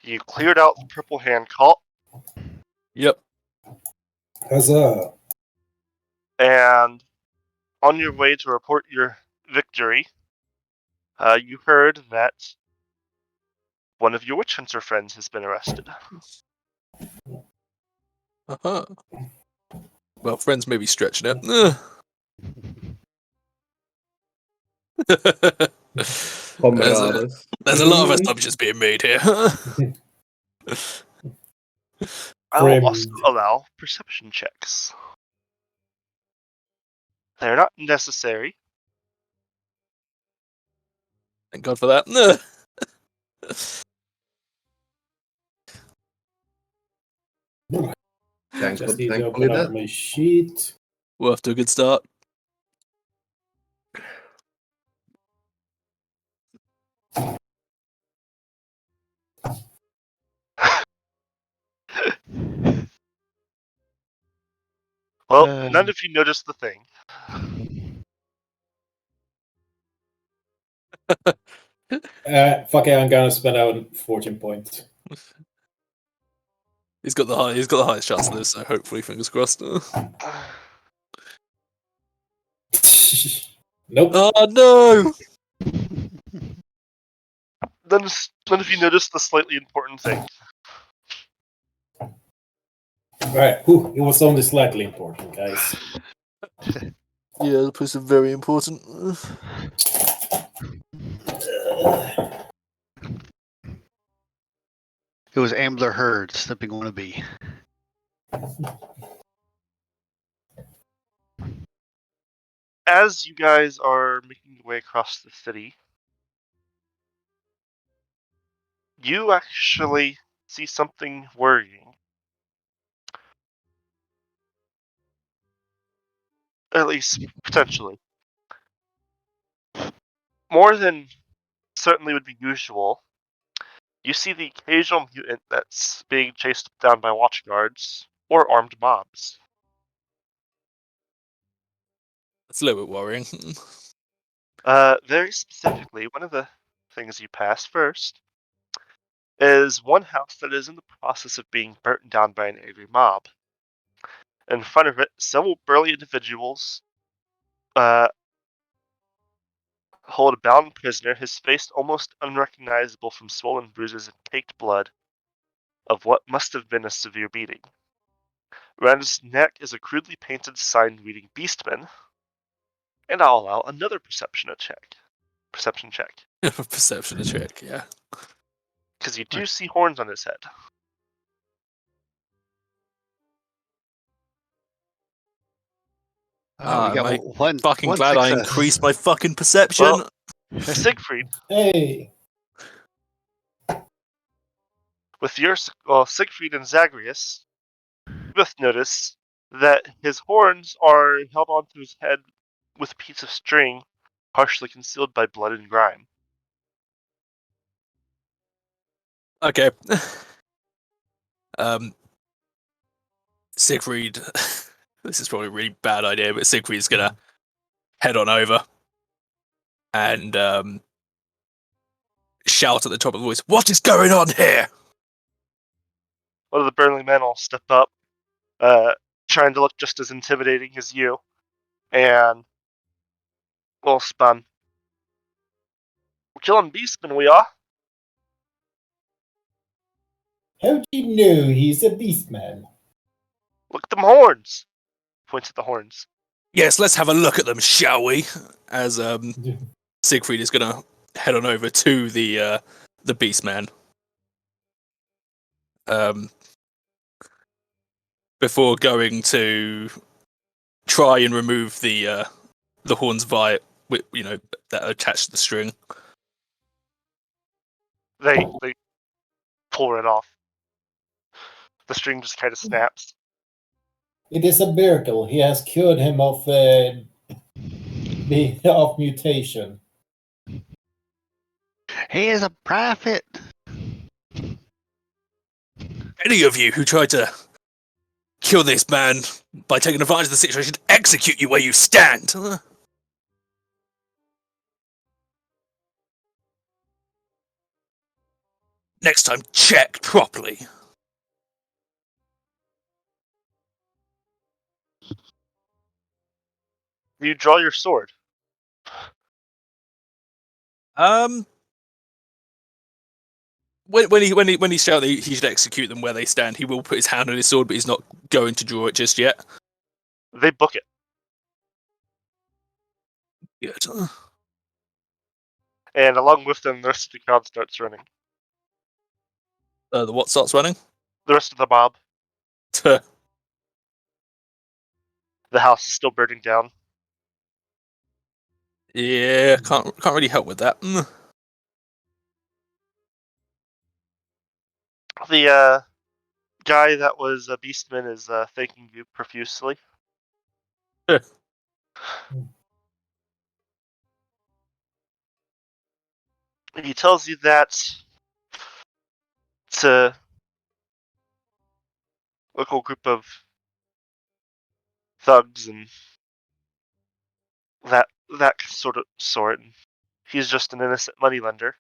You cleared out the purple hand cult. Yep. Huzzah. And on your way to report your victory, you heard that one of your witch hunter friends has been arrested. Uh-huh. Well, friends may be stretching it. there's a lot of assumptions being made here. I will also allow perception checks. They're not necessary. Thank God for that. Just need to open up my sheet. We're off to a good start. Well, none of you noticed the thing. Fuck it, I'm gonna spend out 14 points. He's got the highest chance of this, so hopefully, fingers crossed. Nope. Oh no! None of you noticed the slightly important thing. Right. Whew, it was only slightly important, guys. Yeah, the place is very important. It was Ambler Hurd, slipping wannabe. As you guys are making your way across the city, you actually see something worrying. At least, potentially. More than certainly would be usual, you see the occasional mutant that's being chased down by watch guards or armed mobs. That's a little bit worrying. Very specifically, one of the things you pass first is one house that is in the process of being burnt down by an angry mob. In front of it, several burly individuals hold a bound prisoner, his face almost unrecognizable from swollen bruises and caked blood of what must have been a severe beating. Around his neck is a crudely painted sign reading Beastman, and I'll allow another perception check. Perception check, Yeah. because you do see horns on his head. I'm fucking glad success. I increased my fucking perception. Well, Siegfried. Hey. With your Siegfried and Zagreus, you both notice that his horns are held onto his head with a piece of string, partially concealed by blood and grime. Okay. Siegfried. This is probably a really bad idea, but Siegfried's gonna head on over and shout at the top of the voice, "What is going on here?" One of the burly men will step up, trying to look just as intimidating as you, and will spun. We're killing Beastman, we are. How do you know he's a beastman? Look at them horns. Points at the horns. Yes, let's have a look at them, shall we? As Siegfried is gonna head on over to the Beastman. Before going to try and remove the horns via, that are attached to the string. They pull it off. The string just kind of snaps. It is a miracle. He has cured him of mutation. He is a prophet. Any of you who try to kill this man by taking advantage of the situation, execute you where you stand. Next time, check properly. You draw your sword. When he shouts that he should execute them where they stand, he will put his hand on his sword, but he's not going to draw it just yet. They book it. Good. And along with them, the rest of the crowd starts running. The what starts running? The rest of the mob. The house is still burning down. Yeah, can't really help with that. The guy that was a beastman is thanking you profusely. He tells you that it's a local group of thugs and that sort. And he's just an innocent moneylender.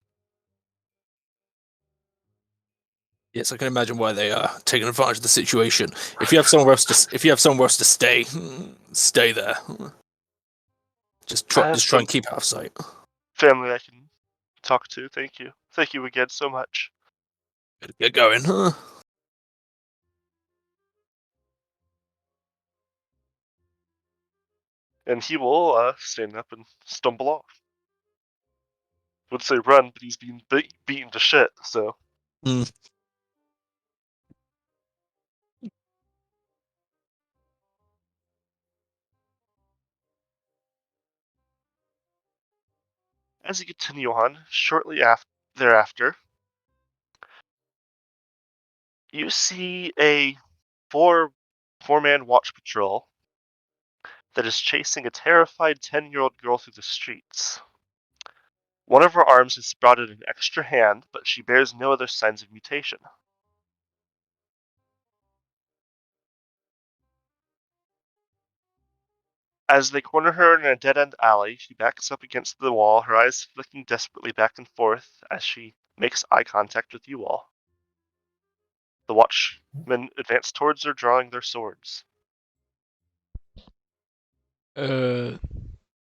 Yes, I can imagine why they are taking advantage of the situation. If you have somewhere else to stay, stay there. Just try and keep out of sight. Family I can talk to. Thank you. Thank you again so much. Better get going. And he will stand up and stumble off. Would say run, but he's being beaten to shit. So. As you continue on, shortly thereafter, you see a four-man watch patrol that is chasing a terrified 10-year-old girl through the streets. One of her arms has sprouted an extra hand, but she bears no other signs of mutation. As they corner her in a dead-end alley, she backs up against the wall, her eyes flicking desperately back and forth as she makes eye contact with you all. The watchmen advance towards her, drawing their swords.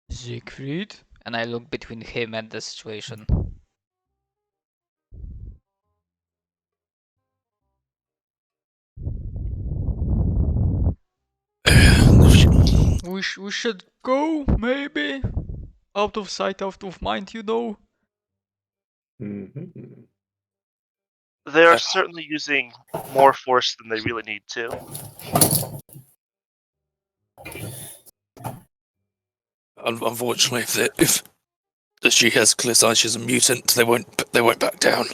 Siegfried? And I look between him and the situation. We should go, maybe? Out of sight, out of mind, you know? Mm-hmm. They are certainly using more force than they really need to. Unfortunately, if she has clear signs she's a mutant, they won't back down.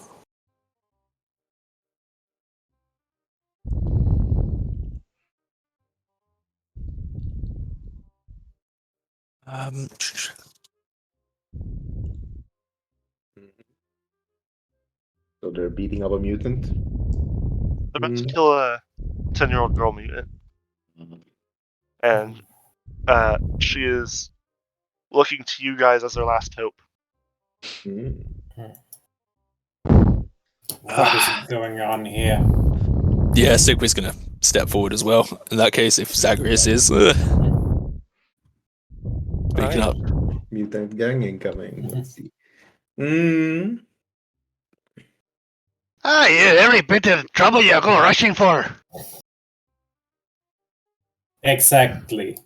So they're beating up a mutant. They're about to kill a 10-year-old girl mutant. And she is looking to you guys as their last hope. What is going on here? Yeah, Sigrid's gonna step forward as well. In that case, if Zagreus is speaking up. Mutant gang incoming. Let's see. Every bit of trouble you go rushing for. Exactly.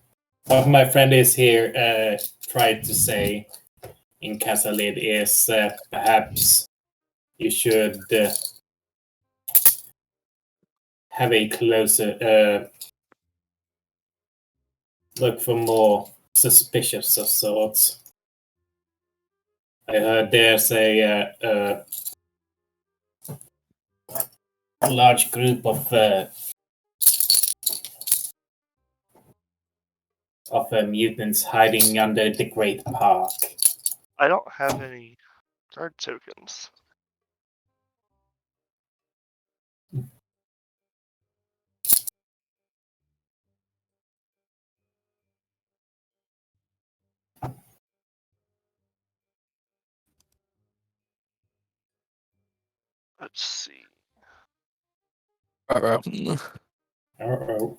What my friend is here tried to say in Casalid is perhaps you should have a closer look for more suspicious of sorts. I heard there's a large group of mutants hiding under the Great Park. I don't have any guard tokens. Let's see. Uh-oh.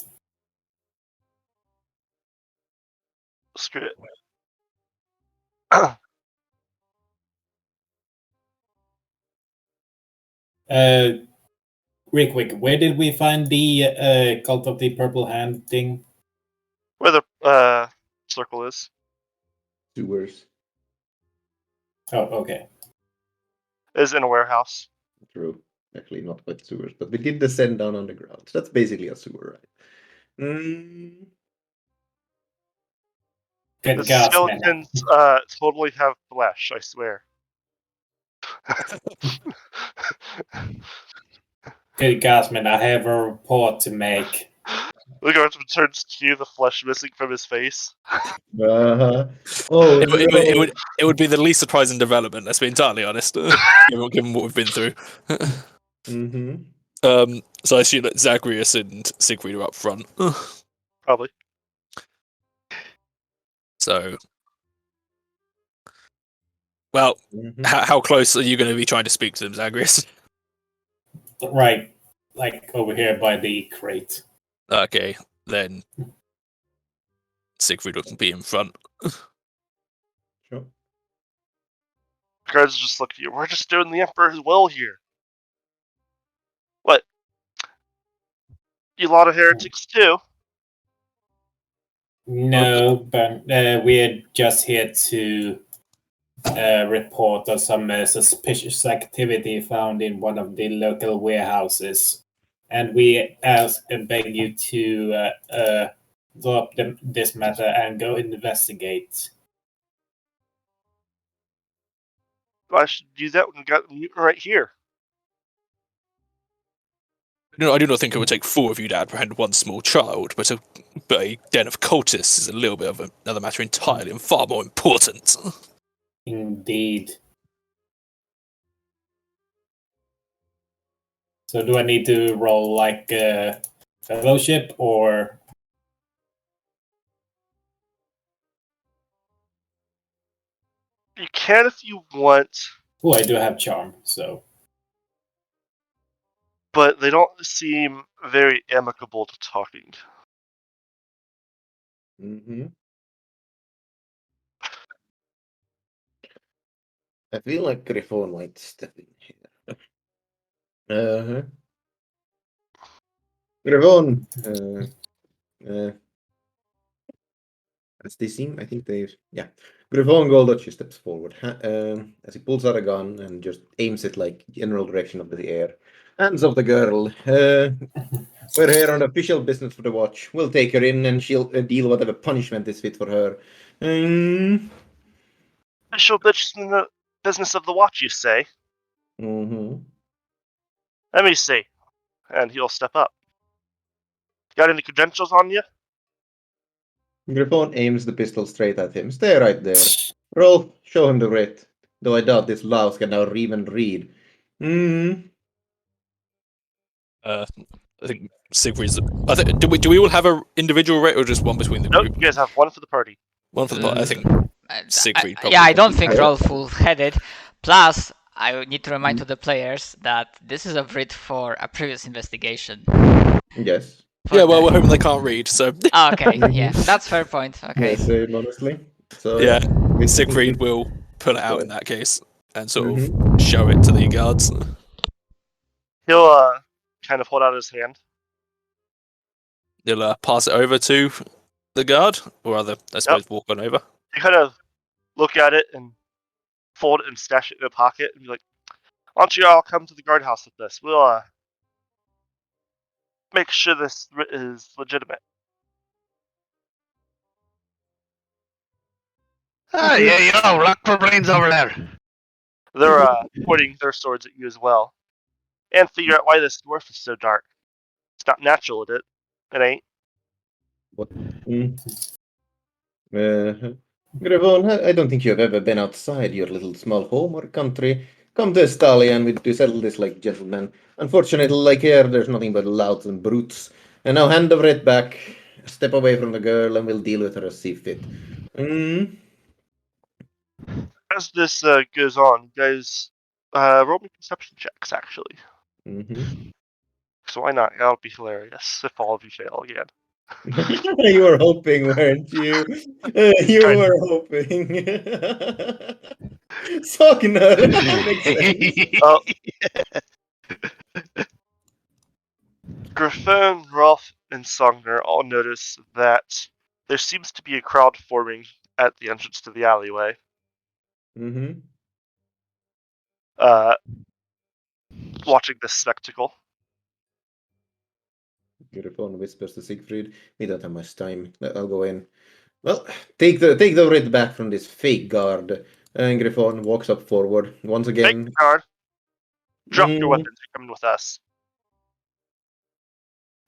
Screw it. Real quick, where did we find the Cult of the Purple Hand thing? Where the circle is. Sewers. Oh, okay. Is in a warehouse. True. Actually, not quite sewers, but we did descend down underground. That's basically a sewer, right? Good The gosh, man. skeletons totally have flesh, I swear. Good gosh, man. I have a report to make. The guardsman turns to you, the flesh missing from his face. Oh, It would be the least surprising development. Let's be entirely honest, given what we've been through. Mm-hmm. So I assume that Zagreus and Siegfried are up front. Probably. So, well, Mm-hmm. how close are you going to be trying to speak to them, Zagreus? Right, like over here by the crate. Okay, then Siegfried will be in front. Sure. Guards just look at you. We're just doing the Emperor's will here. What? You lot of heretics too? No, but we're just here to report on some suspicious activity found in one of the local warehouses. And we ask and beg you to drop this matter and go investigate. I should do that when we got the mutant right here. No, I do not think it would take 4 of you to apprehend one small child, but a den of cultists is a little bit of another matter entirely and far more important. Indeed. So do I need to roll like fellowship or? You can if you want, Oh, I do have charm, so. but they don't seem very amicable to talking. Mm-hmm. I feel like Griffon might step in here. Uh-huh. Griffon! As they seem, I think they... Yeah. Griffon Goldochi steps forward as he pulls out a gun and just aims it like general direction of the air. Hands of the girl. We're here on official business for the watch. We'll take her in and she'll deal whatever punishment is fit for her. Official business of the watch, you say? Mm-hmm. Let me see. And he'll step up. Got any credentials on you? Griffon aims the pistol straight at him. Stay right there. Rolf, show him the writ. Though I doubt this louse can now even read. I think Siegfried's. Do we all have an individual rate or just one between the Nope, group? you guys have one for the party. One for the party. I think Siegfried. Probably. Yeah, I don't think I- Rolf will head it. Plus, I need to remind to the players that this is a writ for a previous investigation. Yes. Yeah, well, we're hoping they can't read, so Oh, okay, yeah, that's fair point. Okay. Yes, honestly. So yeah, we- Siegfried will pull it out in that case and sort of Mhm. show it to the guards. He'll kind of hold out his hand. He'll pass it over to the guard, or rather, I suppose, walk on over. You kind of look at it and fold it and stash it in a pocket and be like, why don't you all come to the guardhouse with this? We'll make sure this is legitimate. Ah, yeah, you know, rock for brains over there. They're pointing their swords at you as well. And figure out why this dwarf is so dark. It's not natural, it ain't. Griffon, I don't think you have ever been outside your little small home or country. Come to Estalia and we settle this like gentlemen. Unfortunately, like here, there's nothing but louts and brutes. And now hand the writ back, step away from the girl, and we'll deal with her as see fit. As this goes on, you guys Roll me perception checks, actually. Mm-hmm. So why not? That'll be hilarious if all of you fail again. You were hoping, weren't you? You Kind were hoping. Sogner. Makes sense. Oh. Griffin, Rolf, and Sogner all notice that there seems to be a crowd forming at the entrance to the alleyway. Mm-hmm. Watching this spectacle. Griffon whispers to Siegfried, "We don't have much time. I'll go in." Well, take the red back from this fake guard. And Griffon walks up forward once Take again. the guard. Drop your Mm, weapons. You're coming with us.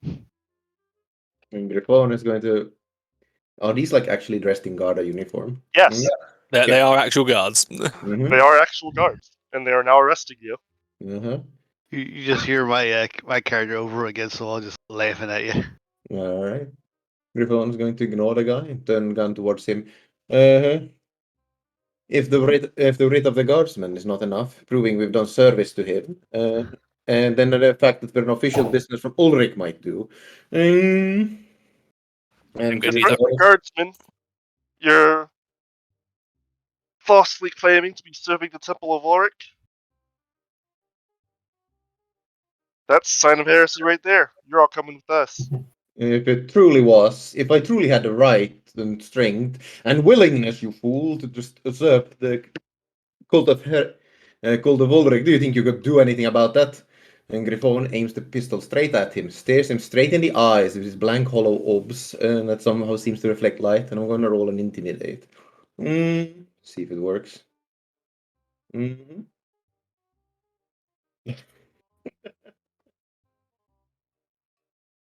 and Griffon is going to. Are these like actually dressed in Garda uniform? Yes, They are actual guards. Mm-hmm. they are actual guards, and they are now arresting you. Uh-huh. You just hear my character over again, so I'm just laughing at you. All right. Griffon's going to ignore the guy and turn gun towards him. Uh-huh. If the writ of the guardsman is not enough, proving we've done service to him, and then the fact that we're an official business from Ulrich might do. And gonna Because need the guardsmen, you're falsely claiming to be serving the Temple of Ulrich. That's a sign of heresy right there. You're all coming with us. if it truly was, if I truly had the right and strength and willingness, you fool, to just usurp the cult of cult of Ulrich, do you think you could do anything about that? And Griffon aims the pistol straight at him, stares him straight in the eyes with his blank, hollow orbs, that somehow seems to reflect light. And I'm going to roll an intimidate. See if it works. Mm-hmm.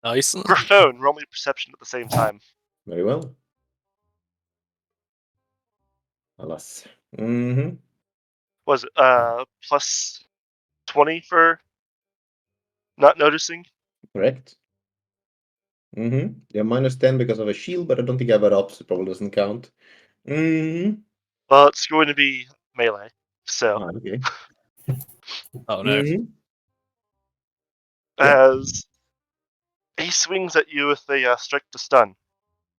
Nice. Griffon, roll me perception at the same time. Very well. Alas. Mm-hmm. Was it plus 20 for not noticing? Correct. Mm-hmm. Yeah, minus 10 because of a shield, but I don't think I have it up, so it probably doesn't count. Mm-hmm. Well, it's going to be melee. So, Okay. Oh no. Mm-hmm. as he swings at you with a strike to stun,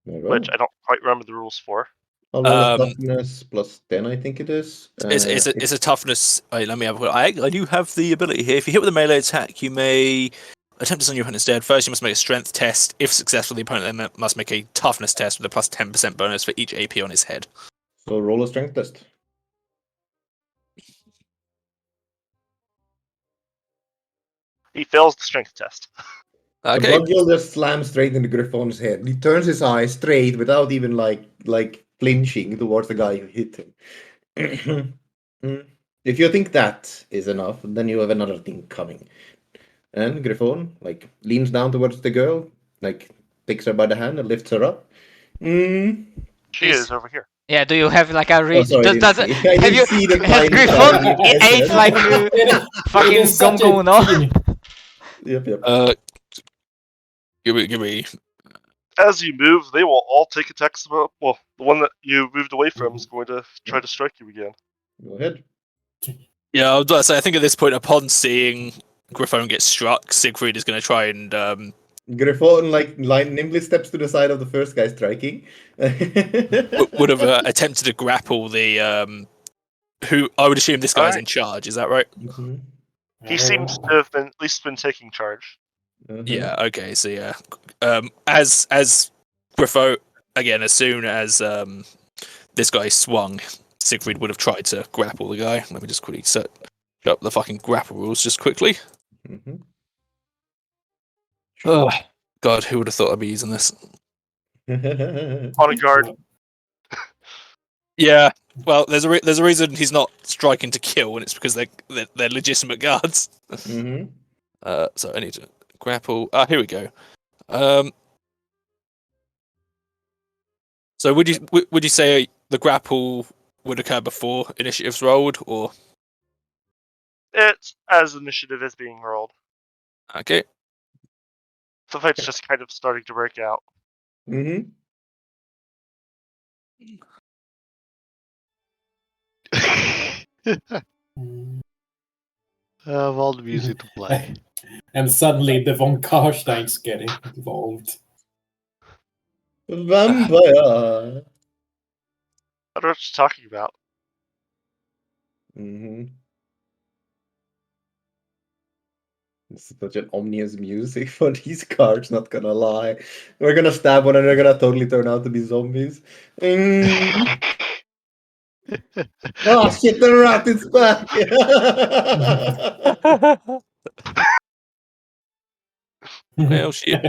Very well. which I don't quite remember the rules for. I'll roll a toughness plus 10, I think it is. It's a toughness. Wait, let me have a look. I do have the ability here. If you hit with a melee attack, you may attempt to stun your opponent instead. First, you must make a strength test. If successful, the opponent then must make a toughness test with a plus 10% bonus for each AP on his head. So roll a strength test. He fails the strength test. The Okay. bludgeon just slams straight into Griffon's head. He turns his eyes straight without even like flinching towards the guy who hit him. If you think that is enough, then you have another thing coming. And Griffon like leans down towards the girl, like takes her by the hand and lifts her up. She is over here. Yeah, do you have like a Oh, read? sorry, I Does, didn't does, see. I have didn't you see the has tiny Griffon guy with ate SS. like It fucking is such a Gong no? team. Yep. Give me. As you move, they will all take attacks. Well, the one that you moved away from is going to try to strike you again. Go ahead. Yeah, I was about to say. I think at this point, upon seeing Griffon get struck, Siegfried is going to try and Griffon like nimbly steps to the side of the first guy striking. would have attempted to grapple the who I would assume this guy's Alright. in charge. Is that right? Mhm. He seems to have at least been taking charge. Yeah. Okay. So yeah, as Griffo again, as soon as this guy swung, Siegfried would have tried to grapple the guy. Let me just quickly set up the fucking grapple rules just quickly. Mhm. Oh God, who would have thought I'd be using this? On a guard. Yeah. Well, there's a reason he's not striking to kill, and it's because they're legitimate guards. Mhm. So I need to grapple. Here we go. So would you say the grapple would occur before initiative's rolled, or It's as initiative is being rolled. okay? The fight's just kind of starting to break out. Mhm. Of all the music to play. And suddenly the von Karstein's getting involved. Vampire. I don't know what you're talking about. Mm-hmm. This is such an ominous music for these cards, not gonna lie. We're gonna stab one and they're gonna totally turn out to be zombies. Mm. Oh shit, the rat is back! Well, shit.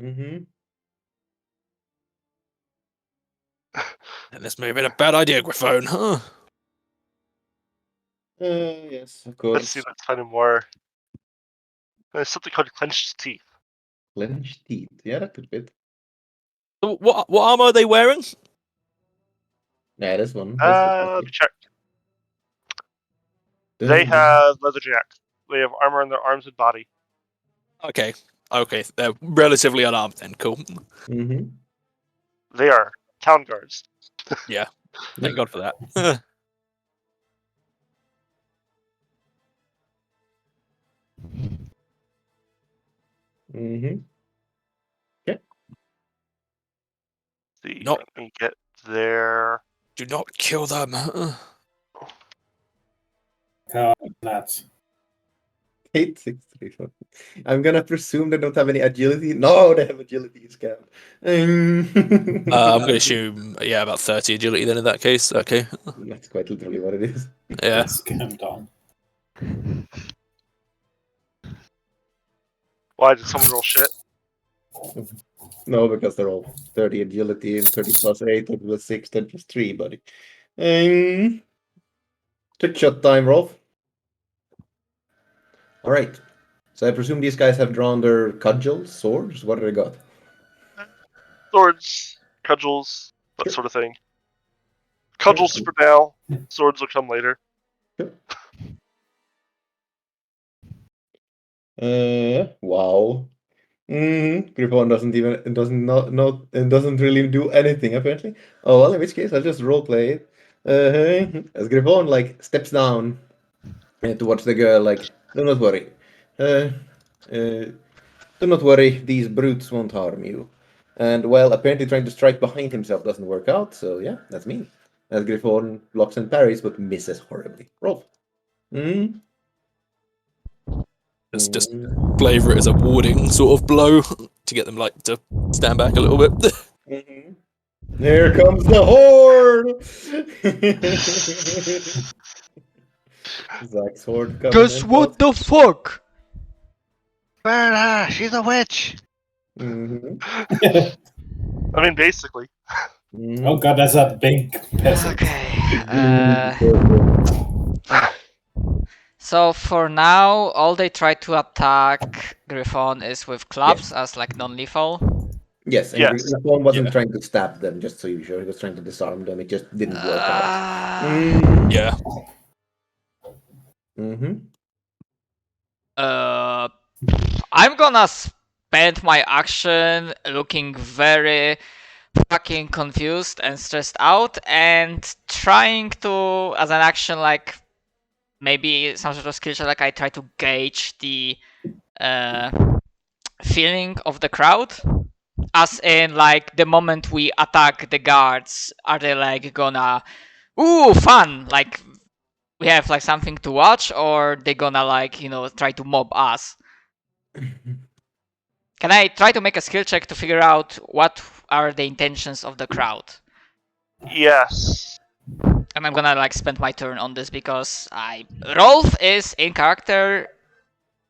Mm-hmm. And this may have been a bad idea, Griffon, huh? Yes, of Let's course. see, let's find more. There's something called clenched teeth. Clenched teeth. Yeah, that could fit. So what armor are they wearing? Yeah, this one. Let me check. They have leather jack. They have armor on their arms and body. Okay, they're relatively unarmed then. Cool. Mm-hmm. They are town guards. Thank God for that. Mm-hmm. See, No. let me get there. Do not kill them. That. 8, 6, 3, 4. I'm gonna presume they don't have any agility. No, they have agility scam. I'm going to assume, about 30 agility then in that case. Okay. That's quite literally what it is. Yeah. That's scammed on. Why did someone roll shit? No, because they're all 30 agility and 30 plus 8, 30 plus 6, 10 plus 3, buddy. Trick shot time, Rolf. Alright. So I presume these guys have drawn their cudgels, swords? What do they got? Swords, cudgels, that sort of thing. Cudgels for now. Swords will come later. Wow. Griffon doesn't really do anything apparently. Oh well, in which case I'll just roleplay it. As Griffon steps down towards the girl, do not worry. Do not worry, these brutes won't harm you. And well, apparently trying to strike behind himself doesn't work out, so yeah, that's me. As Griffon blocks and parries, but misses horribly. Roll. Just flavor it as a warding sort of blow to get them to stand back a little bit. Here comes the horde! Zach's horde coming. Guess what the fuck? Burn her! She's a witch! I mean, basically. Oh god, that's a big peasant. Okay. So for now, all they try to attack Griffon is with clubs as non-lethal. Yes, and Yes. Griffon wasn't trying to stab them, just so you're sure. He was trying to disarm them. It just didn't work out. Yeah. I'm gonna spend my action looking very fucking confused and stressed out and trying to, as an action, maybe some sort of skill check, I try to gauge the feeling of the crowd. As in, the moment we attack the guards, are they gonna, ooh, fun, we have something to watch, or they gonna try to mob us? Can I try to make a skill check to figure out what are the intentions of the crowd? Yes. And I'm gonna spend my turn on this because Rolf is in character,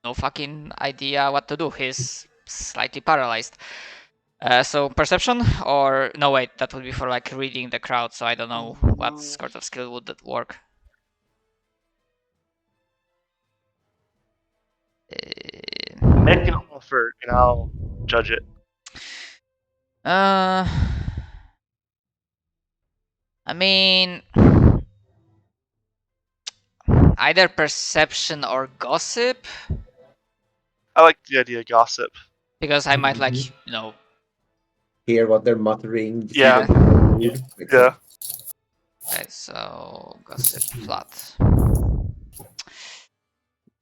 no fucking idea what to do. He's slightly paralyzed. So perception, or no, wait, that would be for reading the crowd. So I don't know what sort of skill would that work. Make an offer and I'll judge it. I mean, either perception or gossip, I like the idea of gossip. because I might Hear what they're muttering. Yeah. Yeah. Yeah. Okay, so gossip flat.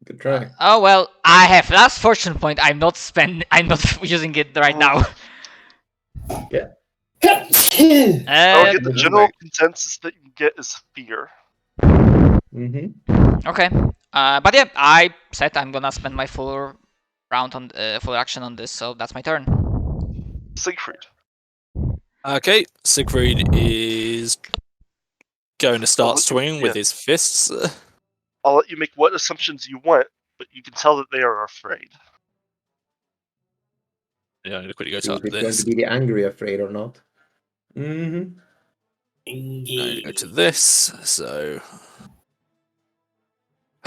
Good try. Oh well, I have last fortune point. I'm not using it right now. I'll Uh, get the general consensus that you get is fear. Mm-hmm. okay. But yeah, I said I'm gonna spend my full round on full action on this, so that's my turn. Siegfried. Okay, Siegfried is going to start swinging with yeah. his fists. I'll let you make what assumptions you want, but you can tell that they are afraid. Yeah, I'm going to quickly go See if to it's going to this. be the angry afraid or not. Mm-hmm. I'm going to go to this. So,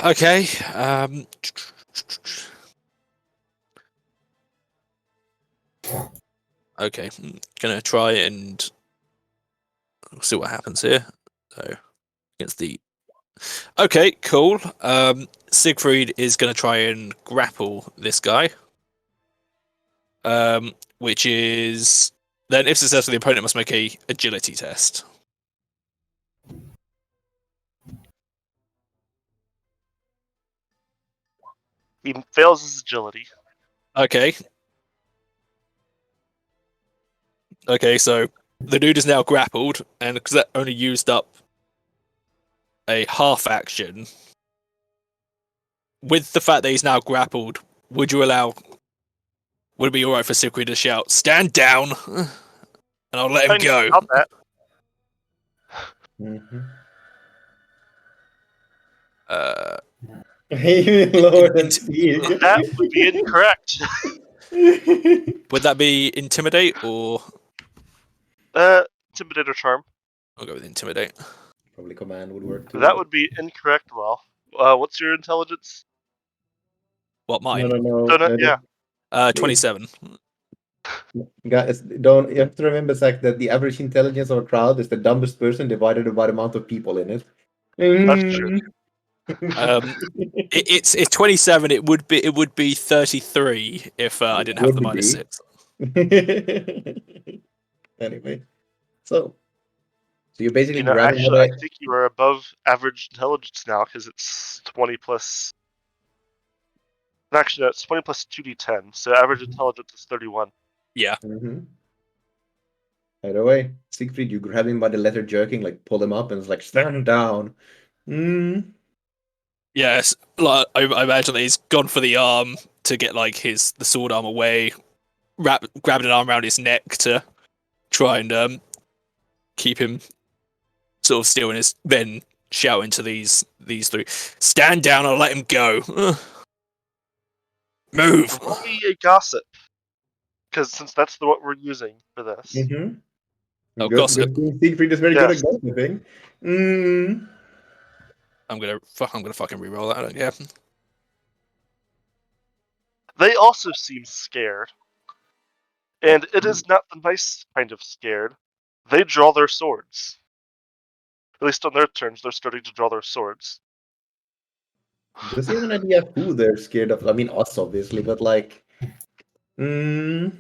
okay. Okay, I'm gonna try and see what happens here. So, against the. Okay, cool. Siegfried is gonna try and grapple this guy. Which is then, if successful, the opponent must make a agility test. He fails his agility. Okay. Okay, so the dude is now grappled, and because that only used up a half action, with the fact that he's now grappled, would it be alright for Siegfried to shout, "Stand down," and I'll let him Fine, go? About that. Mm-hmm. Uh, Even lower than int- Sieg. That would be incorrect. would that be intimidate or Intimidate or charm. I'll go with intimidate? Probably command would work too. That would be incorrect, Well. What's your intelligence? What, No, mine? no, no. Yeah. 27. Guys, don't you have to remember, Zach, that the average intelligence of a crowd is the dumbest person divided by the amount of people in it. That's true. It's 27. It would be 33 if I didn't have the Would be. -6. Anyway, so you're basically You know, grabbing actually, I the. think you are above average intelligence now because it's 20 plus. Actually, no, it's 20 plus 2d10, so average intelligence is 31. Yeah. Mm-hmm. Either way, Siegfried, you grab him by the leather jerking, like pull him up, and it's like stand down. Yes. Like, I imagine that he's gone for the arm to get like the sword arm away, grabbed an arm around his neck to try and keep him sort of still, and is then shouting to these three, "Stand down or let him go." Move. Roll me a gossip, because since that's what we're using for this. Mm-hmm. Oh, Good gossip. thing Siegfried is very good Yes. at gossiping. I'm gonna fucking reroll that. I don't care. They also seem scared. And it is not the nice kind of scared. They draw their swords. At least on their turns, they're starting to draw their swords. Does he have an idea who they're scared of? I mean, us, obviously, but like. There's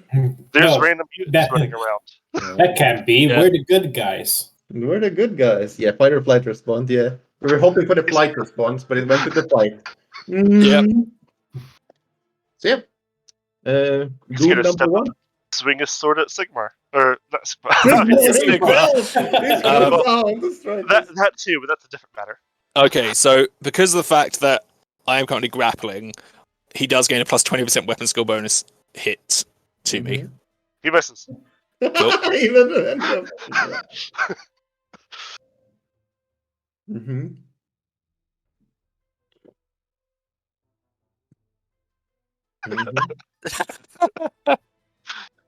No, random mutants running around. that can't be. Yeah. We're the good guys. We're the good guys. Yeah, fight or flight response, yeah. We were hoping for the flight response, but it went with the fight. Yep. So, yeah. He's Goon gonna number step one. up, swing his sword at Sigmar. Or, not Sigmar. That too, but that's a different matter. Okay, so because of the fact that I am currently grappling, he does gain a plus 20% weapon skill bonus hit to me. He misses. Cool. Even then. Mm-hmm.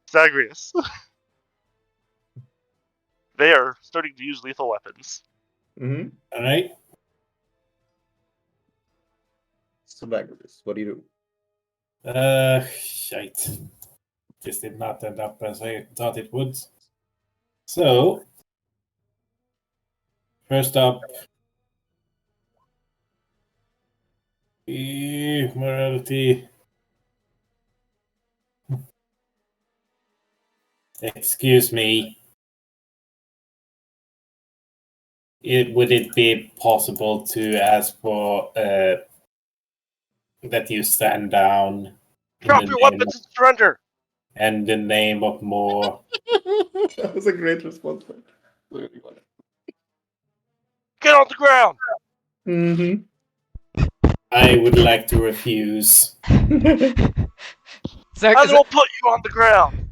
Zagreus. They are starting to use lethal weapons. Mm-hmm. All right. So back with this. What do you do? Shite. This did not end up as I thought it would. So, first up, morality. Excuse me. would it be possible to ask for that you stand down Drop your weapons and surrender! in the name of more? That was a great response. Get on the ground! Mm-hmm. I would like to refuse. And we'll put you on the ground!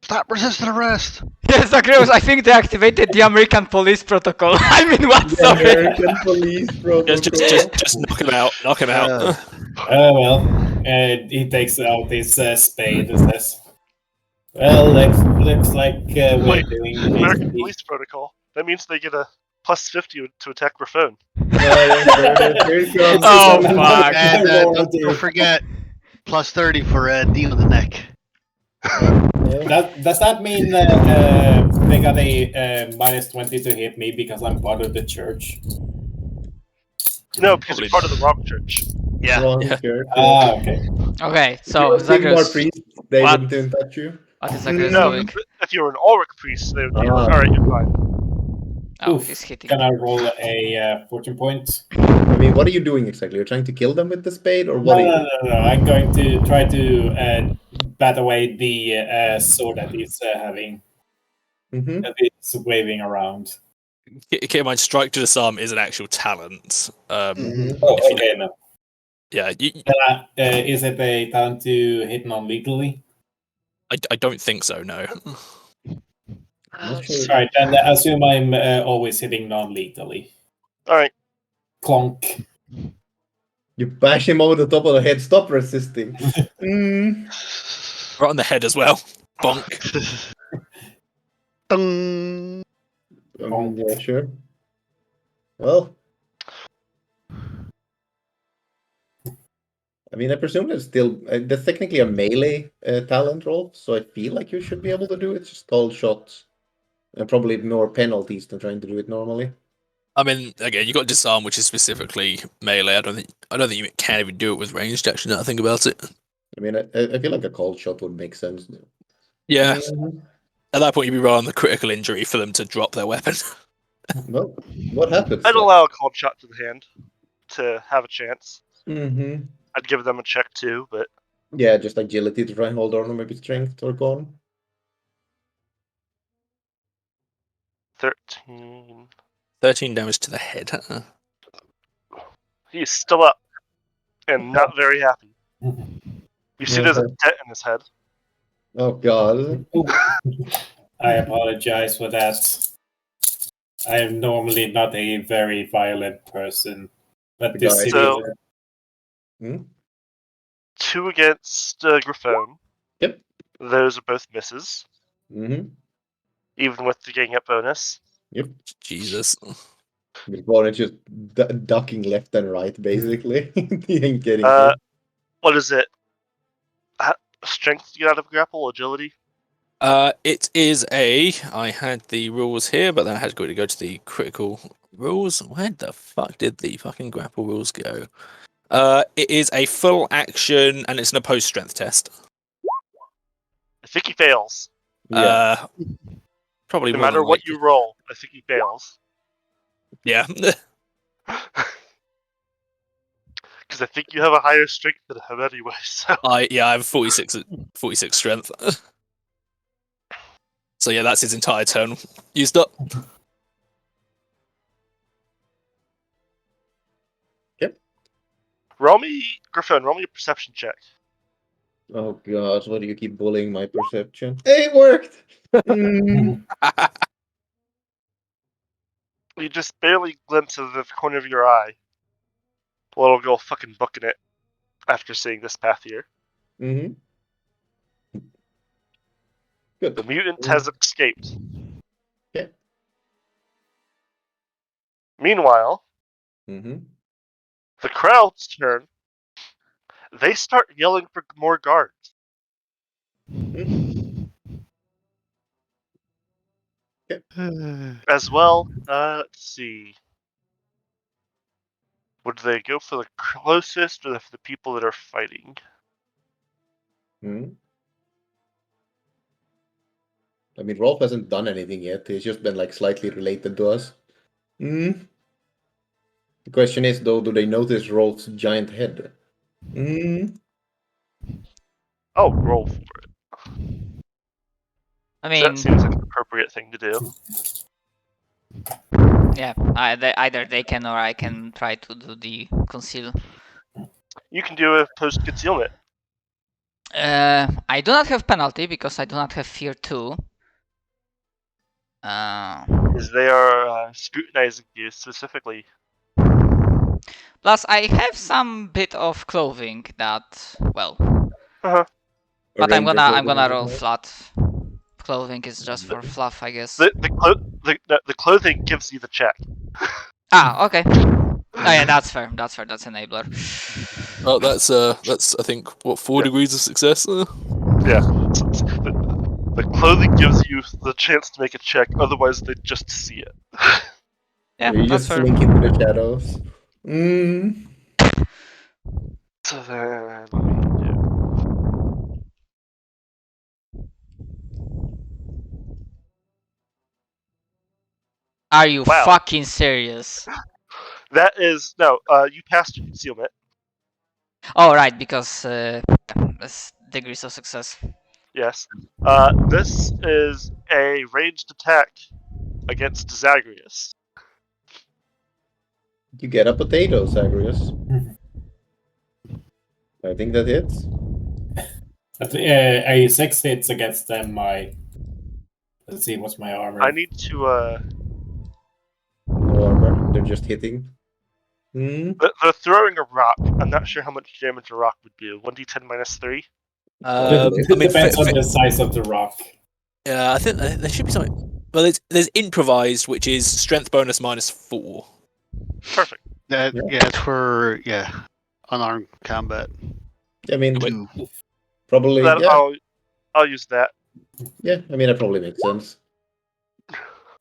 Stop resisting arrest. Yes, Zagreus, I think they activated the American police protocol. I mean, what? Sorry. American police protocol. Just knock him out. Knock him out. Oh well. He takes out his spade and says, "Well, looks like we're Wait, doing American reasonably." police protocol. That means they get a plus 50 to attack Raphone. Here it comes. Oh, fuck. And don't forget, plus 30 for Deal in the neck. Does that mean they got a minus 20 to hit me because I'm part of the church? No, because you're part of the wrong church. Yeah. Wrong Yeah. church. Ah, okay. Okay, If so you were Sigmar Zagreus, priest, they What? wouldn't even touch you. what is Zagreus No, doing? if you were an Ulrich priest, they would be Ah. like, alright, you're fine. Oh, Oof. he's hitting. Can I roll a fortune point? I mean, what are you doing exactly? You're trying to kill them with the spade, or what? No. I'm going to try to bat away the sword that he's having, Mm-hmm. that he's waving around. Keep in mind, strike to disarm is an actual talent. Mm-hmm. Oh, If you okay, no. Yeah, Is it a talent to hit non-lethally? I don't think so. No. Not sure. Right, and I assume I'm always hitting non-lethally. Alright, Clonk. You bash him over the top of the head. Stop resisting. Right on the head as well. Bonk. Ding. Yeah, sure. Well, I mean, I presume there's still there's technically a melee talent roll, so I feel like you should be able to do it. Just call shots, and probably more penalties than trying to do it normally. I mean, again, you got disarm, which is specifically melee. I don't think you can even do it with ranged. Actually, now that I think about it. I mean, I feel like a cold shot would make sense. Yeah. Mhm. At that point, you'd be rolling the critical injury for them to drop their weapon. Well, what happens? I'd allow a cold shot to the hand to have a chance. Mm-hmm. I'd give them a check too, but Yeah, just agility to try and hold on, or maybe strength or con. 13. 13 damage to the head. Huh? He's still up and not very happy. You see there's a dent in his head. Oh god. I apologize for that. I am normally not a very violent person, but The this guy- So- situation. Hmm? 2 against Griffon. Yep. Those are both misses, Mm-hmm. even with the gang up bonus. Jesus. Before it's just ducking left and right, basically. He ain't getting Uh, hit. What is it? Strength to get out of grapple, agility? It is I had the rules here, but then I had to go to the critical rules. Where the fuck did the fucking grapple rules go? It is a full action, and it's an opposed strength test. I think he fails. Yeah. Probably No more matter than what likely. you roll, I think he fails. Yeah. Because I think you have a higher strength than him anyway, so... I have 46 strength. So yeah, that's his entire turn used up. Griffin, roll me a perception check. Oh god, why do you keep bullying my perception? Hey, it worked! Mm. You just barely glimpse of the corner of your eye. Little girl fucking booking it after seeing this path here. Mm-hmm. Good. The mutant has escaped. Yeah. Meanwhile, Mm-hmm. the crowd's turn. They start yelling for more guards. As well, let's see. Would they go for the closest or for the people that are fighting? Mm-hmm. I mean, Rolf hasn't done anything yet. He's just been like slightly related to us. Mm. The question is, though, do they notice Rolf's giant head? Mm. Oh, roll. I That mean, seems like an appropriate thing to do. yeah, either they can or I can try to do the conceal. You can do a post concealment. I do not have penalty because I do not have fear 2. Because they are scrutinizing you specifically. Plus, I have some bit of clothing that, well, Uh-huh. but I'm Ranger gonna clothing, roll right? flat. Clothing is just for fluff, I guess. The clothing gives you the check. Ah, okay. Oh yeah, that's fair. That's enabler. Oh, that's I think what 4 Yeah. degrees of success. Yeah. The clothing gives you the chance to make a check, otherwise they just see it. Yeah, You that's just fair. slink into the shadows. Mm. So then, let me do. Are you Wow. fucking serious? That is no. You passed your concealment. Oh right, because that's degrees of success. Yes. This is a ranged attack against Zagreus. You get a potato, Zagreus. I think that hits. A 6 hits against them. Let's see, what's my armor? I need to. No armor. They're just hitting. Mm. They're throwing a rock. I'm not sure how much damage a rock would do. 1d10 minus 3. It I mean, depends on the size of the rock. yeah, I think there should be something. Well, there's improvised, which is strength bonus -4. Perfect. Yeah, it's for unarmed combat. I mean, Wait. probably. That, Yeah. I'll use that. Yeah. I mean, that probably makes sense.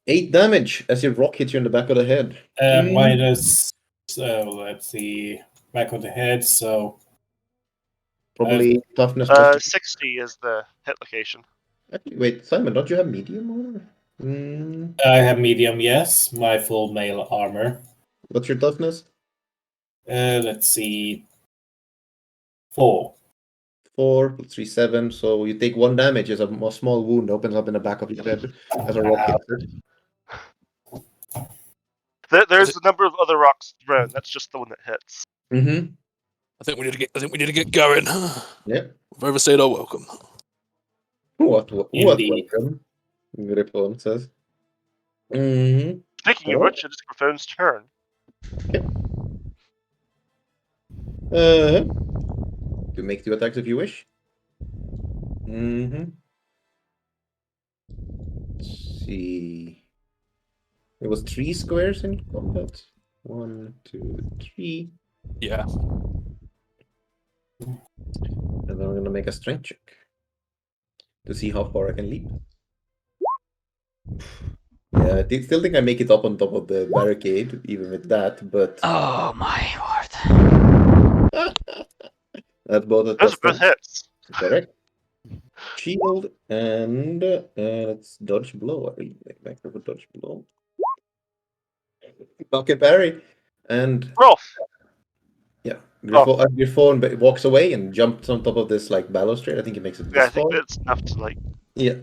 8 damage as your rock hits you in the back of the head. Minus. So let's see, back of the head. So Probably toughness. plus- 60 is the hit location. Actually, wait, Simon, don't you have medium armor? Mm. I have medium. Yes, my full mail armor. What's your toughness? Let's see, 4. 4 plus 3, 7. So you take 1 damage as a small wound opens up in the back of your head as a rock hits it. There's a number of other rocks thrown. That's just the one that hits. Mm-hmm. I think we need to get going. Yeah. We've overstayed our welcome. What Indeed. welcome? Griffon says. Mm-hmm. Speaking of which, it's Griffon's turn. You make 2 attacks if you wish. Mm-hmm. Let's see. It was 3 squares in combat. 1, 2, 3. Yeah. And then I'm gonna make a strength check to see how far I can leap. Yeah, I still think I make it up on top of the barricade, even with that, but Oh my word. that's both a Those are both toughness. hits. Correct. Shield and let's dodge blow. I really make back for dodge blow. Bucket parry. And Rolf. yeah, Griffon walks away and jumps on top of this like balustrade. I think it makes it Yeah, I this think far. that's enough to like. Yeah.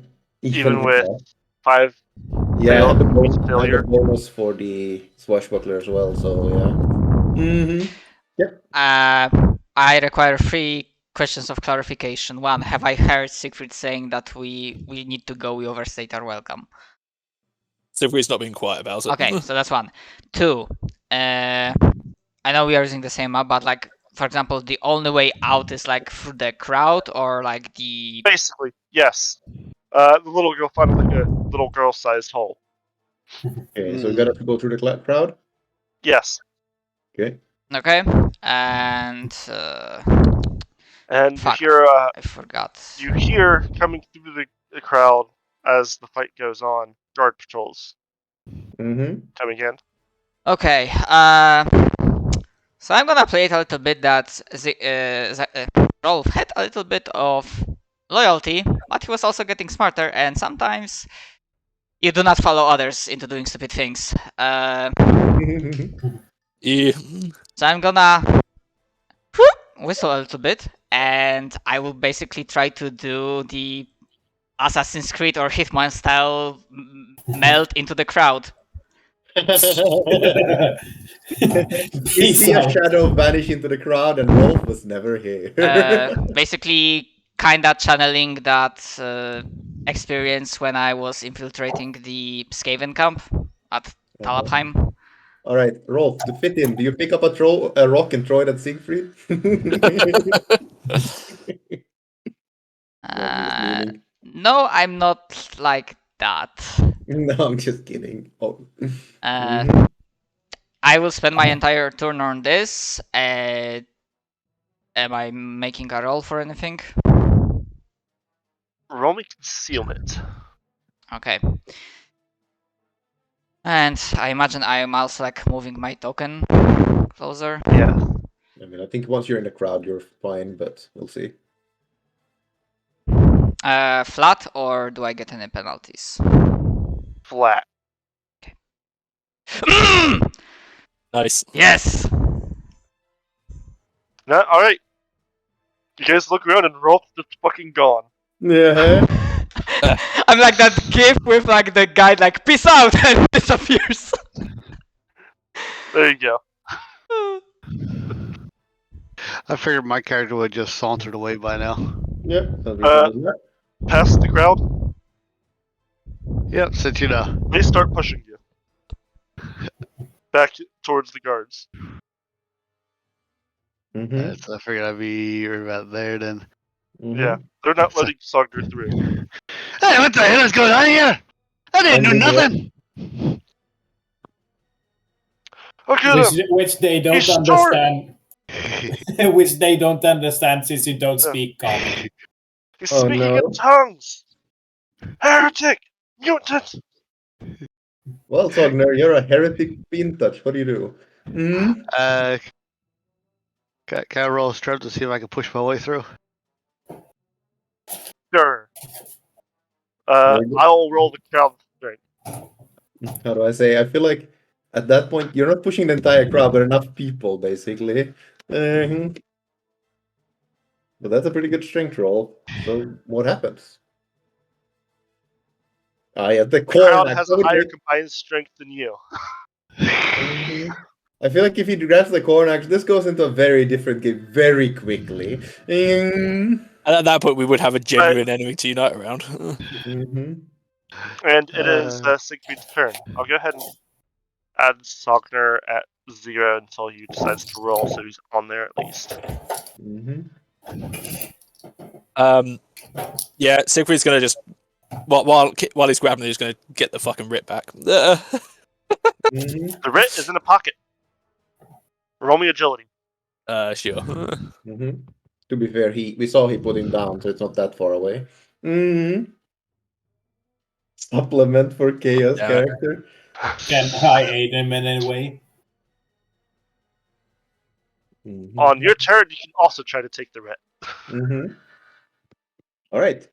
Even with that. 5 Yeah, I have, the failure. bonus for the swashbuckler as well, so yeah. Mm-hmm. I require 3 questions of clarification. 1, have I heard Siegfried saying that we need to go? We overstayed our welcome. Siegfried's not being quiet about it. Okay, so that's 1. 2, I know we are using the same map, but like, for example, the only way out is like through the crowd or like the. Basically, yes. The little girl found like a little girl-sized hole. Okay, so we gotta go through the crowd. Yes. Okay. Okay, and And fuck, you hear I forgot. you hear coming through the crowd as the fight goes on, guard patrols Mm-hmm. coming in. Okay, so I'm gonna play it a little bit that Rolf had a little bit of loyalty, but he was also getting smarter, and sometimes You do not follow others into doing stupid things. Yeah. So I'm gonna whistle a little bit, and I will basically try to do the Assassin's Creed or Hitman style melt into the crowd. We Peace see a out. shadow vanish into the crowd, and Rolf was never here. Basically, kinda channeling that experience when I was infiltrating the Skaven camp at Talabheim. All right, Rolf, to fit in, do you pick up a rock and throw it at Siegfried? No, I'm just meaning. No, I'm not like that. No, I'm just kidding. Oh. I will spend my entire turn on this. Am I making a roll for anything? Roll me concealment. Okay. And I imagine I am also like moving my token closer. Yeah. I mean, I think once you're in the crowd, you're fine, but we'll see. Flat, or do I get any penalties? Flat. Nice. Yes! No, alright. You guys look around and Rolf's just fucking gone. Yeah. I'm like that gif with like the guy like peace out and disappears. There you go. I figured my character would just sauntered away by now. Yep. sounds reasonable. Past the crowd, Yep, since you know. they start pushing you. Back towards the guards. Mhm, So I figured I'd be right about there then. mhm. Yeah. They're not letting Sogner through. Hey, what the hell is going on here? I didn't do And the- nothing. Look at him! Which they don't He's short. understand. Which they don't understand since you don't speak common. He's Oh, speaking no. in tongues! Heretic! Mutant! Well, Sogner, you're a heretic bean touch. What do you do? Mhm. Can I roll a strength to see if I can push my way through? Sure. Very good. I'll roll the crowd strength. How do I say? I feel like at that point you're not pushing the entire crowd, but enough people, basically. Mhm. But that's a pretty good strength roll. So what happens? Yeah, the The crowd Cornac. has a higher combined strength than you. I feel like if he grabs the Cornac, this goes into a very different game very quickly. Mhm. And at that point, we would have a genuine enemy to unite around. Mhm. And it is Siegfried's turn. I'll go ahead and add Sogner at 0 until he decides to roll, so he's on there at least. Mhm. Yeah, Siegfried's gonna just while he's grabbing it, he's gonna get the fucking writ back. Mhm. The writ is in a pocket. Roll me agility. Sure. Mhm. To be fair, we saw he put him down, so it's not that far away. Mhm. Supplement for chaos Damn it. character. Can I aid him in any way? Mhm. On your turn, you can also try to take the writ. Mhm. All right,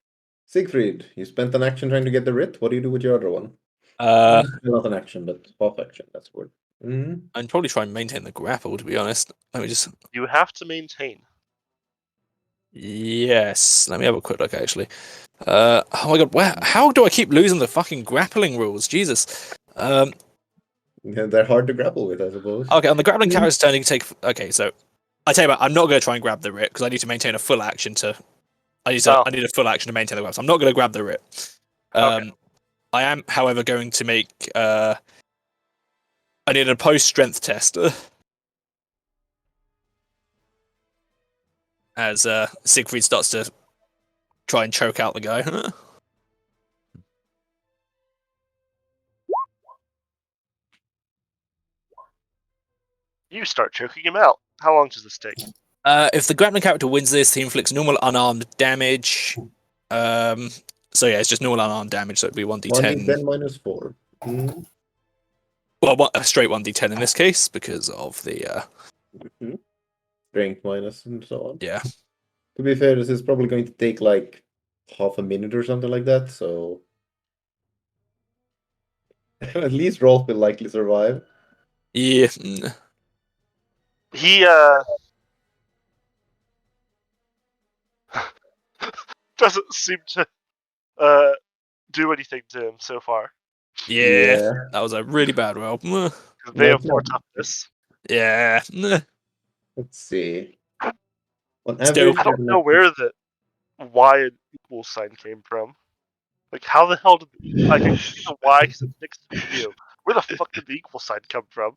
Siegfried, you spent an action trying to get the writ. What do you do with your other one? Not an action, but half action. That's the word. Mhm. I'd probably try and maintain the grapple, to be honest. Let me just. You have to maintain. Yes, let me have a quick look, actually. Oh my god, how do I keep losing the fucking grappling rules? Jesus. Yeah, they're hard to grapple with, I suppose. Okay, on the grappling character's turn, you can take. Okay, so I tell you what, I'm not going to try and grab the writ because I need to maintain a full action to. I need a full action to maintain the grab. So I'm not going to grab the writ. Okay. I am, however, going to make. I need a post strength test. As Siegfried starts to try and choke out the guy. You start choking him out. How long does this take? If the grappling character wins this, he inflicts normal unarmed damage. So yeah, it's just normal unarmed damage, so it'd be 1d10. 1d10 minus 4. Mhm. Well, a straight 1d10 in this case, because of the... Mhm. Strength minus and so on. Yeah. To be fair, this is probably going to take like half a minute or something like that, so At least Rolf will likely survive. Yeah. He doesn't seem to do anything to him so far. Yeah. That was a really bad roll. 'Cause No, they have it's more not. toughness. Yeah. Let's see. On Still- average, I don't know where the Y and equal sign came from. Like, how the hell did I can see the Y because it's next to you? Where the fuck did the equal sign come from?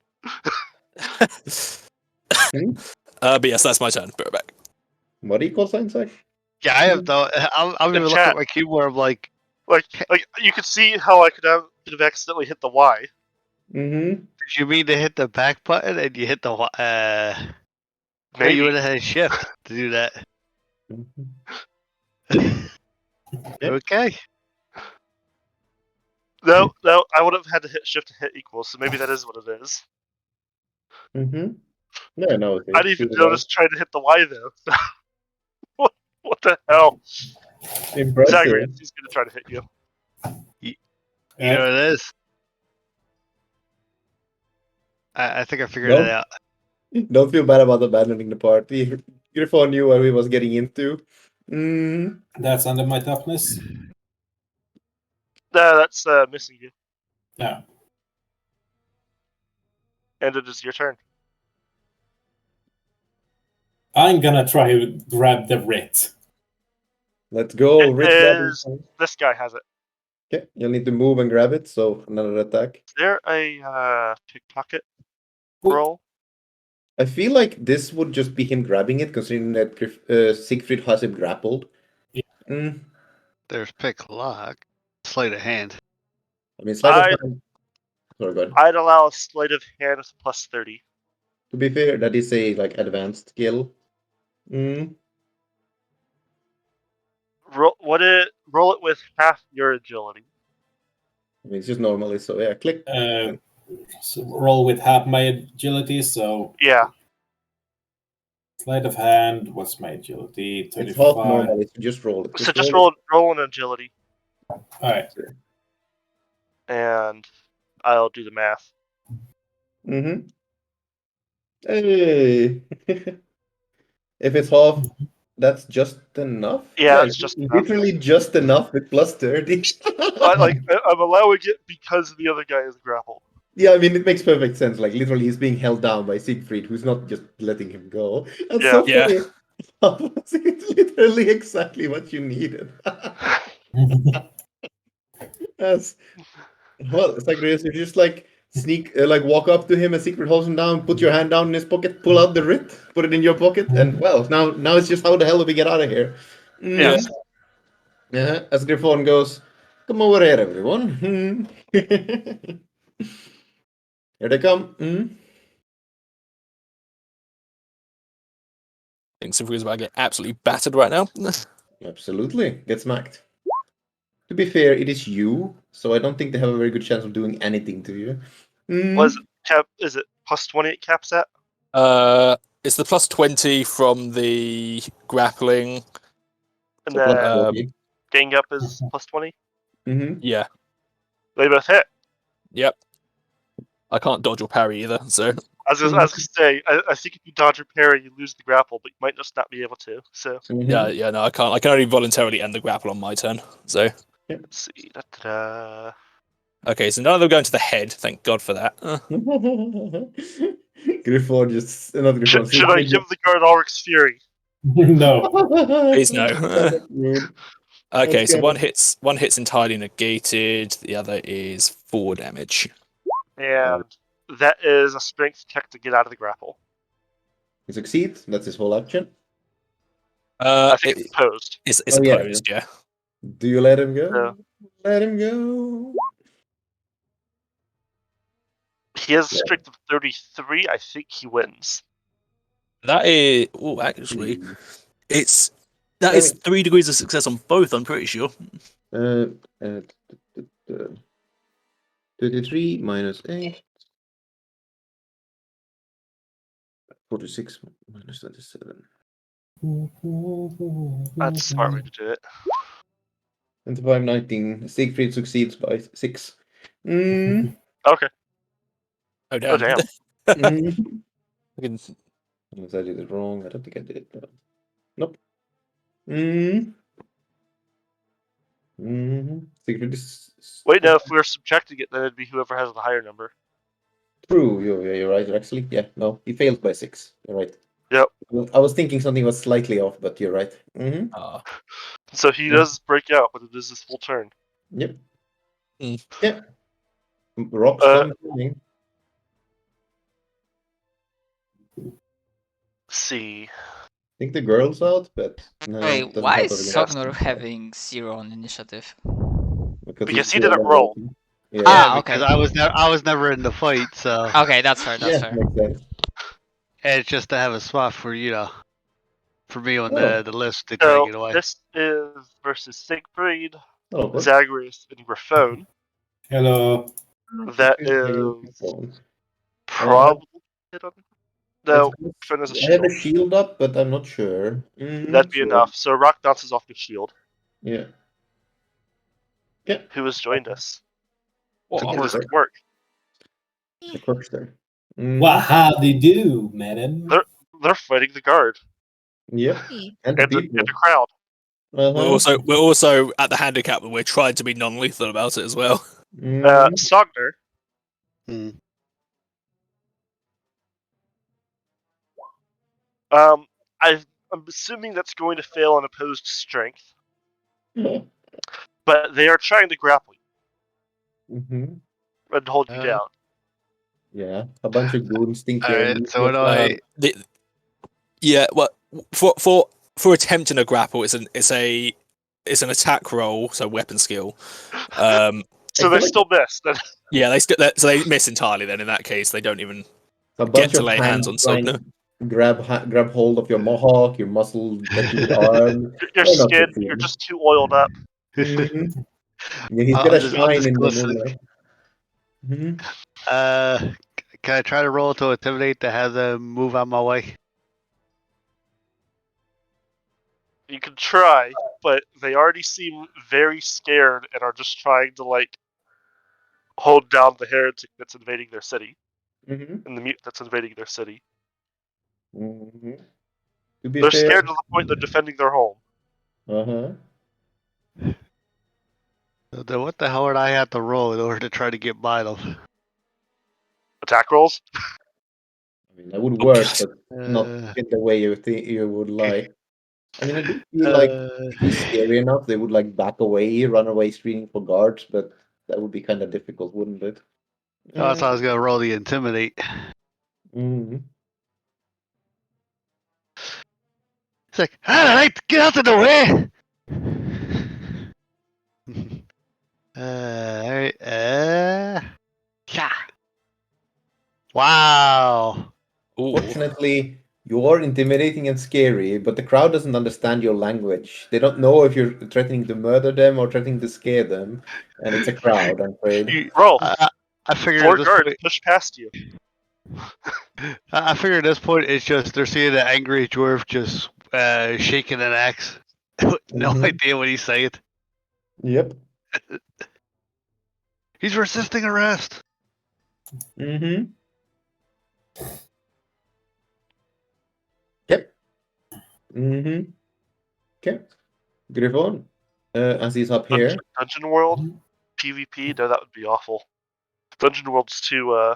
But yes, that's my turn. Put it back. What equal sign say? Yeah, I have no. I'm The even looking chat. at my keyboard. I'm like, Like you could see how I could have accidentally hit the Y. Mm-hmm. did you mean to hit the back button and you hit the no, Maybe. you would have had shift to do that. Okay. No, I would have had to hit shift to hit equals, so maybe that is what it is. Mm-hmm. Yeah, no, I didn't even notice trying to hit the Y though. what the hell? Impressive. Zagreus, he's gonna try to hit you. You know what it is? I think I figured No. it out. Don't feel bad about abandoning the party. Griffon knew what he was getting into. Mm. That's under my toughness. No, that's missing you. Yeah. And it is your turn. I'm gonna try to grab the writ. Let's go. It Rich is- Robinson. This guy has it. Okay, you'll need to move and grab it, so another attack. Is there a pickpocket Wait. roll? I feel like this would just be him grabbing it, considering that Siegfried has him grappled. Yeah. Mm. There's pick lock, sleight of hand. I mean, sleight of hand. Sorry, go ahead. I'd allow a sleight of hand with plus 30. To be fair, that is a like advanced skill. Mm. Roll it with half your agility. I mean, it's just normally, so yeah, click. So roll with half my agility, so Yeah. sleight of hand. What's my agility? It's half 35. normally, so just roll it. So just roll an agility, Alright. and I'll do the math. Mm-hmm. Hey. If it's half, that's just enough. Yeah, that's just enough. literally just enough with plus 30. I'm allowing it because the other guy is grappled. Yeah, I mean, it makes perfect sense. Like, literally, he's being held down by Siegfried, who's not just letting him go. That's Yeah. so Yeah. funny. It's literally exactly what you needed. Yes. Well, it's like you just like sneak, like walk up to him and Siegfried holds him down, put your hand down in his pocket, pull out the writ, put it in your pocket, and well, now it's just how the hell do we get out of here? Yes. Yeah. As Griffon goes, come over here, everyone. Here they come. I think Siegfried's about to get absolutely battered right now. Absolutely. Get smacked. To be fair, it is you, so I don't think they have a very good chance of doing anything to you. Is it plus 20 it caps at? It's the plus 20 from the grappling. And So plus then 40. gang up is plus 20? Mhm. Yeah. They both hit. Yep. I can't dodge or parry either, so I was gonna say, I think if you dodge or parry, you lose the grapple, but you might just not be able to. So Mhm. yeah, no, I can't. I can only voluntarily end the grapple on my turn. So let's see. Da-da-da. okay, so none of them going to the head. Thank God for that. Griffon just not Griffon. Should I give the guard Ulrich's Fury? No. Please no. Rude. Okay, That's so good. one hit's entirely negated. The other is 4 damage. And that is a strength check to get out of the grapple. He succeeds. That's his whole action. I think it's opposed. It's Oh, yeah. opposed, yeah. Do you let him go? No. Let him go. He has a Yeah. strength of 33. I think he wins. That is actually it's that I is mean- 3 degrees of success on both. I'm pretty sure. 33 minus 8. 46 minus 27. That's a smart way to do it. 25, 19. Siegfried succeeds by 6. Mm. Okay. Oh Oh damn. damn. Mm. Fucking- Unless I did it wrong. I don't think I did. Nope. Mm. Mm-hmm. Secret is Wait, no. If we're subtracting it, then it'd be whoever has the higher number. true. You're right. Actually, yeah. No, he failed by 6. You're right. Yep. I was thinking something was slightly off, but you're right. Mm-hmm. Ah. So he Yeah. does break out, but it is his full turn. Yep. Mm. Yeah. Rob's Uh, coming. Let's see. I think the girl's out, but no, Wait, it doesn't why help is us against Sognor them. having 0 on initiative? Because Because he's he didn't level roll. 18. Yeah. Ah, because okay. I was never in the fight, so Okay, that's fair. That's Yeah, fair. makes sense. and it's just to have a spot for for me on Oh. the list to try So and get away. this is versus Siegfried, Oh, what? Zagreus, and Griffon. Hello. That Okay, is phone. probably hit on. No, It's- Griffon has a I have shield. a shield up, but I'm not sure. That'd be Sure. enough. So Rock bounces off the shield. Yeah. Yeah. Who has joined us? What? How does Quirkster. it work? The Quirkster. Mhm. What? How do you do, madam? They're fighting the guard Yep. And the and people. the crowd. Uh-huh. We're also at the handicap that we're trying to be non-lethal about it as well. Mhm. Sogner, Hmm. I'm assuming that's going to fail on opposed strength, but they are trying to grapple you Mhm. and hold you down. Yeah. A bunch of goons think All they're right, so what do useless. I? Yeah, well, for attempting a grapple, it's an attack roll, so weapon skill. So I they feel like still miss. Yeah, so they miss entirely. Then in that case, they don't even a get bunch to of lay hands hands on trying Sogner. to grab hold of your mohawk, your muscle, your arm. Your They're not skin, succeeding. you're just too oiled up. Mhm. Yeah, he's I'll gonna just shine in the glisten. moonlight. Mhm. Can I try to roll to intimidate to have them move out my way? You can try, but they already seem very scared and are just trying to hold down the heretic that's invading their city Mhm. and the mute that's invading their city. Mhm. To be They're fair, scared to the point they're defending their home. uh-huh. Then what the hell would I have to roll in order to try to get by them? Attack rolls. I mean, that would work, but Uh, not in the way you think you would like. I mean, I do feel like if he's scary enough, they would back away, run away, screaming for guards, but that would be kind of difficult, wouldn't it? that's how I was gonna roll the intimidate. Mm-hmm. It's like, alright, get out of the way! Alright, yeah. Wow. Ooh. Fortunately, you are intimidating and scary, but the crowd doesn't understand your language. They don't know if you're threatening to murder them or threatening to scare them, and it's a crowd, I'm afraid. Roll. I figured 4 at this guards point, push past you. I figured at this point it's just they're seeing an angry dwarf just shaking an axe. No Mhm. idea what he's saying. Yep. He's resisting arrest. Mm-hmm. Yep. Mm-hmm. Okay. Griffon, as he's up here. Dungeon World, PvP. No, that would be awful. Dungeon World's too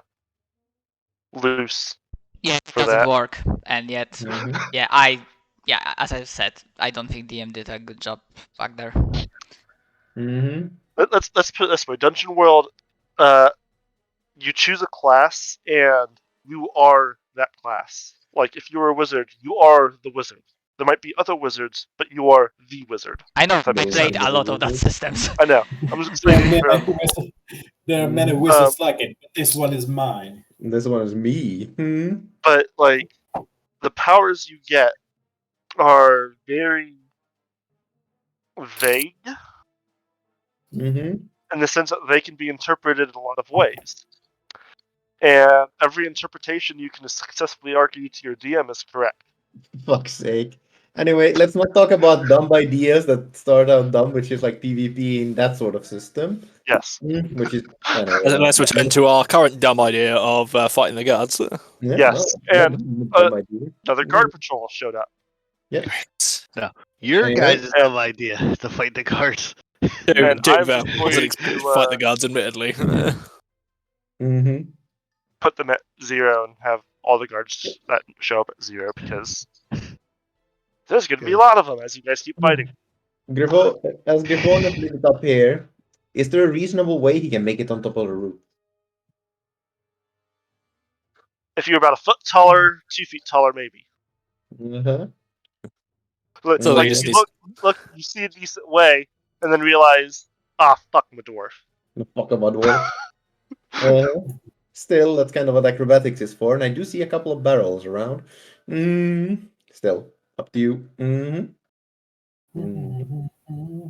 loose. Yeah, it For doesn't that. work. And yet, Mhm. yeah, as I said, I don't think DM did a good job back there. Mm-hmm. Let's put it this way: Dungeon World, you choose a class and you are that class. Like if you were a wizard, you are the wizard. There might be other wizards, but you are the wizard. I know, If that I makes played sense. a lot of that systems. I know. I'm just There are saying. many wizards, there are many wizards like it, but this one is mine. This one is me. Hmm. But the powers you get are very vague Mm-hmm. in the sense that they can be interpreted in a lot of ways. And every interpretation you can successfully argue to your DM is correct. Fuck's sake. Anyway, let's not talk about dumb ideas that start out dumb, which is like PvP in that sort of system. Yes. Which is anyway. Let's return to our current dumb idea of fighting the guards. Yeah, Yes, no, and, dumb idea. Another guard patrol showed up. Yeah. Your Anyway. guys' dumb idea to fight the guards. And I'm Doom just wasn't going to, fight the guards, admittedly. Mm-hmm. put them at 0 and have all the guards that show up at 0 because there's going to be a lot of them as you guys keep fighting. Griffo, as Griffon is lit up here, is there a reasonable way he can make it on top of the roof? If you're about a foot taller, 2 feet taller, maybe. Uh-huh. Look, So like, they just you look, you see a decent way, and then realize, fuck, I'm a dwarf. The fuck about dwarf. Still, that's kind of what acrobatics is for, and I do see a couple of barrels around. Still, up to you. You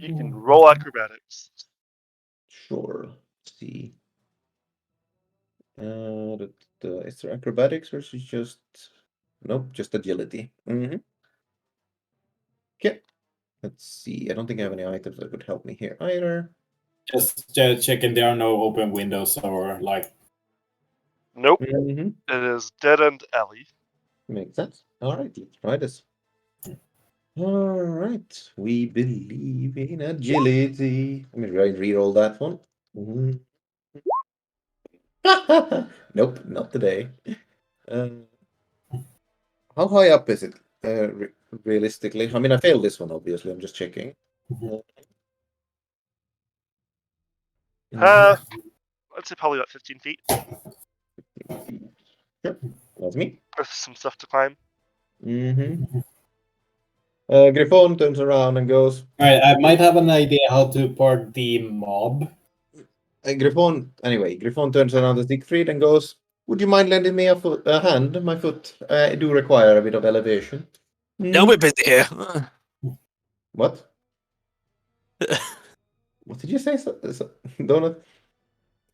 can roll acrobatics. Sure. Let's see. Is there acrobatics or is it just... Nope, just agility. Okay. Let's see. I don't think I have any items that would help me here either. Just checking there are no open windows or like. Nope. It is dead end alley. Makes sense. All right, let's try this. All right, we believe in agility. Let me re-roll that one. Nope, not today. How high up is it, realistically? I mean, I failed this one, obviously. I'm just checking. I'd say probably about 15 feet. Sure, that's me. There's some stuff to climb. Griffon turns around and goes... Alright, I might have an idea how to part the mob. Griffon turns around to Siegfried and goes, would you mind lending me a hand? My foot I do require a bit of elevation. No, we're busy here. What? What did you say, Donut?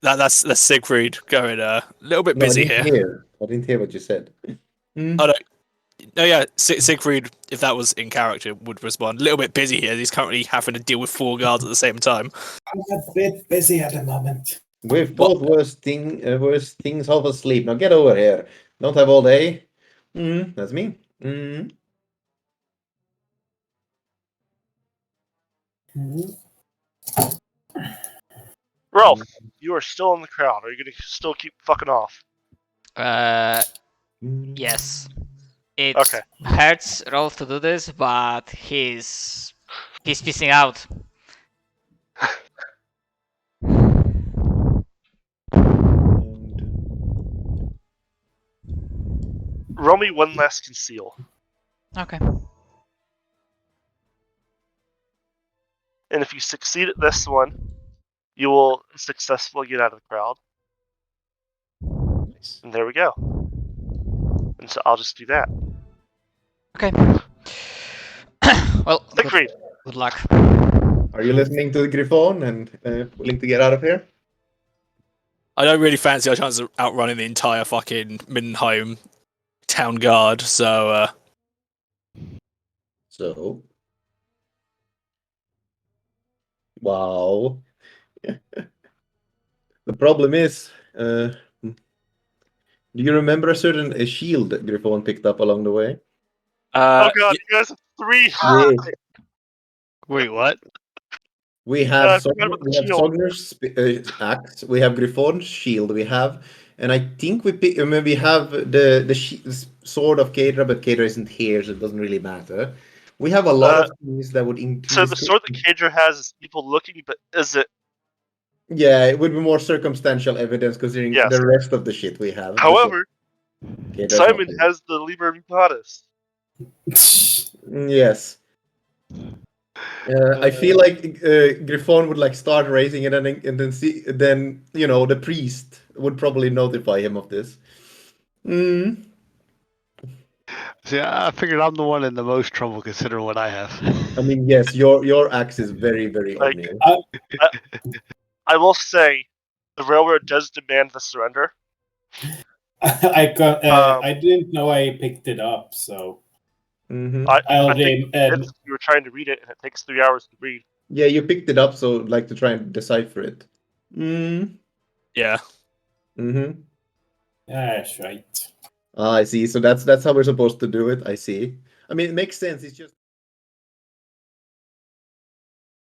That's Siegfried going a little bit busy I didn't hear what you said. Oh, no, yeah, Siegfried, if that was in character, would respond. A little bit busy here. He's currently having to deal with 4 guards at the same time. I'm a bit busy at the moment. We've both worst things half asleep. Now get over here. Don't have all day. That's me. Rolf, you are still in the crowd. Are you going to still keep fucking off? Yes. It Okay. hurts Rolf to do this, but he's pissing out. Roll me one last conceal. Okay. And if you succeed at this one, you will successfully get out of the crowd. And there we go. And so I'll just do that. Okay. Well, Siegfried. good luck. Are you listening to the Griffon and willing to get out of here? I don't really fancy our chance of outrunning the entire fucking Mindenheim town guard, so... So... Wow. The problem is... do you remember a certain shield that Griffon picked up along the way? Oh god, you guys have 3! Wait, what? We have forgot about the shield. Sognar's axe, we have Griffon's shield, and I think we have the sword of Kadra, but Kadra isn't here, so it doesn't really matter. We have a lot of things that would increase... So the sword that Kadra has is evil looking, but is it... Yeah, it would be more circumstantial evidence considering the rest of the shit we have. However, Simon has the Liber Mutatis. Yes. I feel like Griffon would like start raising it and then the priest would probably notify him of this. See, I figured I'm the one in the most trouble considering what I have. I mean, yes, your axe is very, very on you. I will say, the railroad does demand the surrender. I didn't know I picked it up, so Mm-hmm. I I'll think read. you were trying to read it, and it takes 3 hours to read. Yeah, you picked it up, so like to try and decipher it. Mm. Yeah. Mm-hmm. That's right. Ah, I see. So that's how we're supposed to do it. I see. I mean, it makes sense. It's just